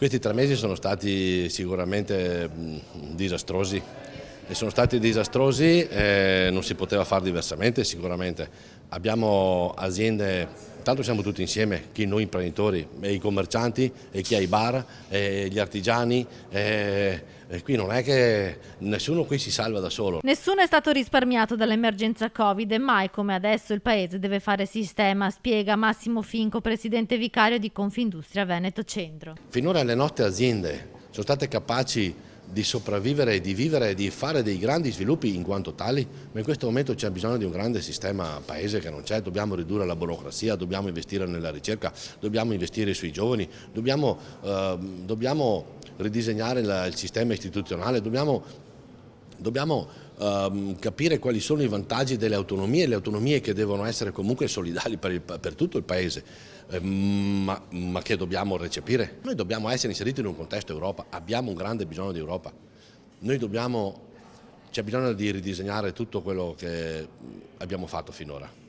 Questi 3 mesi sono stati sicuramente disastrosi e sono stati disastrosi, non si poteva fare diversamente sicuramente. Abbiamo aziende, tanto siamo tutti insieme, chi noi imprenditori, e i commercianti, e chi ha i bar, e gli artigiani, e qui non è che nessuno qui si salva da solo. Nessuno è stato risparmiato dall'emergenza Covid e mai come adesso il Paese deve fare sistema, spiega Massimo Finco, presidente vicario di Confindustria Veneto Centro. Finora le nostre aziende sono state capaci di sopravvivere e di vivere e di fare dei grandi sviluppi in quanto tali, ma in questo momento c'è bisogno di un grande sistema paese che non c'è, dobbiamo ridurre la burocrazia, dobbiamo investire nella ricerca, dobbiamo investire sui giovani, dobbiamo ridisegnare il sistema istituzionale, dobbiamo capire quali sono i vantaggi delle autonomie, le autonomie che devono essere comunque solidali per tutto il Paese, ma che dobbiamo recepire. Noi dobbiamo essere inseriti in un contesto Europa, abbiamo un grande bisogno di Europa. C'è bisogno di ridisegnare tutto quello che abbiamo fatto finora.